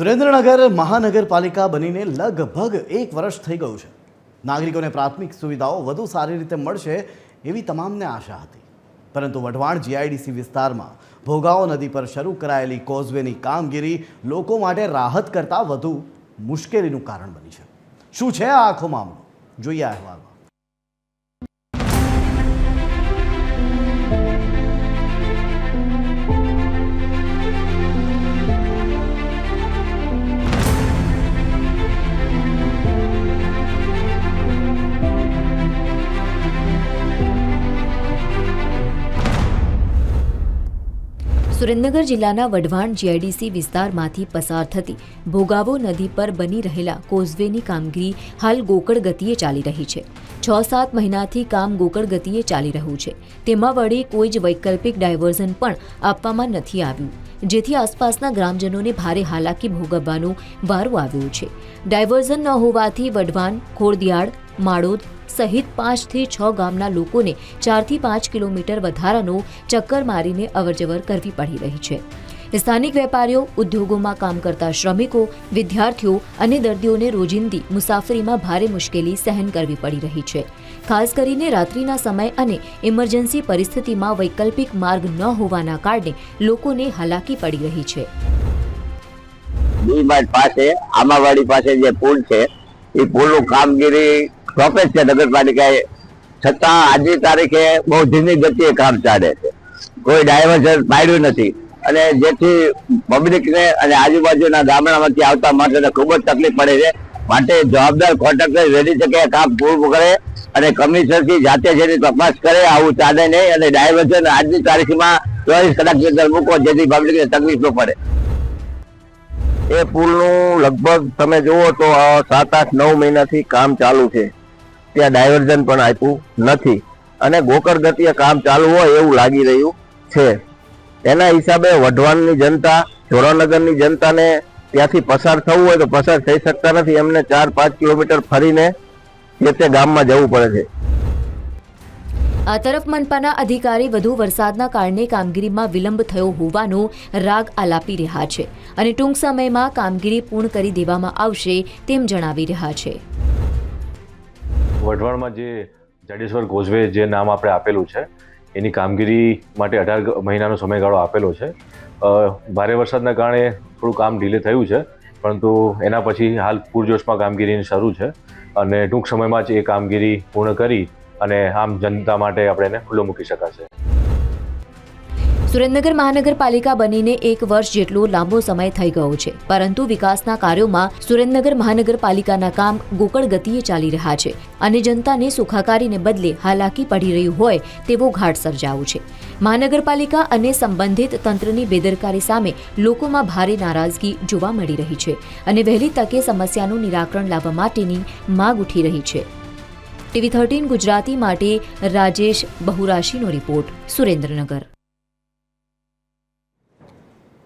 સુરેન્દ્રનગર મહાનગરપાલિકા બનીને લગભગ 1 વર્ષ થઈ ગયું છે। નાગરિકોને પ્રાથમિક સુવિધાઓ વધુ સારી રીતે મળશે એવી તમામને આશા હતી, પરંતુ વઢવાણ જીઆઈડીસી વિસ્તારમાં ભોગાવો નદી પર શરૂ કરાયેલી કોઝવેની કામગીરી લોકો માટે રાહત કરતાં વધુ મુશ્કેલીનું કારણ બની છે। શું છે આ આખો મામલો, જોઈએ આ અહેવાલમાં। સુરેન્દ્રનગર જિલ્લાના વઢવાણ જીઆઈડીસી વિસ્તારમાંથી પસાર થતી ભોગાવો નદી પર બની રહેલા કોઝવેની કામગીરી હાલ ગોકળ ગતિએ ચાલી રહી છે। 6-7 મહિનાથી કામ ગોકળ ગતિએ ચાલી રહ્યું છે, તેમાં વળી કોઈ જ વૈકલ્પિક ડાયવર્ઝન પણ આપવામાં નથી આવ્યું, જેથી આસપાસના ગ્રામજનોને ભારે હાલાકી ભોગવવાનો વારો આવ્યો છે। ડાયવર્ઝન ન હોવાથી વઢવાણ, ખોડદિયાળ, માળોદ સહિત 5 થી 6 ગામના લોકોને 4 થી 5 કિલોમીટર વધારાનો ચક્કર મારીને અવરજવર કરવી પડી રહી છે। સ્થાનિક વેપારીઓ, ઉદ્યોગોમાં કામ કરતા શ્રમિકો, વિદ્યાર્થીઓ અને દર્દીઓને રોજિંદી મુસાફરીમાં ભારે મુશ્કેલી સહન કરવી પડી રહી છે। ખાસ કરીને રાત્રિના સમય અને ઇમરજન્સી પરિસ્થિતિમાં વૈકલ્પિક માર્ગ ન હોવાના કારણે લોકોને હાલાકી પડી રહી છે। ડીમાર્ટ પાસે આમાવાડી પાસે જે પુલ છે એ પુલનું કામગીરી સોંપે છે નગરપાલિકાએ, છતાં આજની તારીખે બહુ ધીમી ગતિએ કામ ચાલે છે, કોઈ ડાયવર્ઝન પાડ્યું નથી અને જેથી પબ્લિકને અને આજુબાજુના ગામડામાંથી આવતા માણસોને ખૂબ જ તકલીફ પડે છે। માટે જવાબદાર કોન્ટ્રાક્ટર વહેલી તકે કામ પૂરું કરે અને કમિશનરથી જાતે જેની તપાસ કરે, આવું ચાલે નહીં અને ડાયવર્ઝન આજની તારીખમાં 24 કલાકની અંદર મૂકો જેથી પબ્લિકને તકલીફ ન પડે। એ પુલનું લગભગ તમે જુઓ તો 7-8-9 મહિનાથી કામ ચાલુ છે, ત્યાં ડાયવર્ઝન પણ આપ્યું નથી અને ગોકળ ગતિએ કામ ચાલુ હોય એવું લાગી રહ્યું છે। એના હિસાબે વઢવાણની જનતા, જોરાનગરની જનતાને ત્યાંથી પસાર થવું હોય તો પસાર થઈ શકતા નથી, એમને 4-5 કિલોમીટર ફરીને તે ગામમાં જવું પડે છે। આ તરફ મનપાના અધિકારી વધુ વરસાદના કારણે કામગીરીમાં વિલંબ થયો હોવાનો રાગ આલાપી રહ્યા છે અને ટૂંક સમયમાં કામગીરી પૂર્ણ કરી દેવામાં આવશે તેમ જણાવી રહ્યા છે। વઢવાણમાં જે જાડેશ્વર કોઝવે જે નામ આપણે આપેલું છે એની કામગીરી માટે 18 મહિનાનો સમયગાળો આપેલો છે। ભારે વરસાદના કારણે થોડું કામ ડીલે થયું છે, પરંતુ એના પછી હાલ પૂરજોશમાં કામગીરીની શરૂ છે અને ટૂંક સમયમાં જ એ કામગીરી પૂર્ણ કરી અને આમ જનતા માટે આપણે એને ખુલ્લો મૂકી શકાશે। સુરેન્દ્રનગર મહાનગરપાલિકા બનીને 1 વર્ષ જેટલો લાંબો સમય થઈ ગયો છે, પરંતુ વિકાસના કાર્યોમાં સુરેન્દ્રનગર મહાનગરપાલિકાના કામ ગોકળ ગતિએ ચાલી રહ્યા છે અને જનતાને સુખાકારીને બદલે હાલાકી પડી રહી હોય તેવો ઘાટ સર્જાયો છે। મહાનગરપાલિકા અને સંબંધિત તંત્રની બેદરકારી સામે લોકોમાં ભારે નારાજગી જોવા મળી રહી છે અને વહેલી તકે સમસ્યાનું નિરાકરણ લાવવા માટેની માંગ ઉઠી રહી છે। TV 13 ગુજરાતી માટે રાજેશ બહુરાશીનો રિપોર્ટ, સુરેન્દ્રનગર।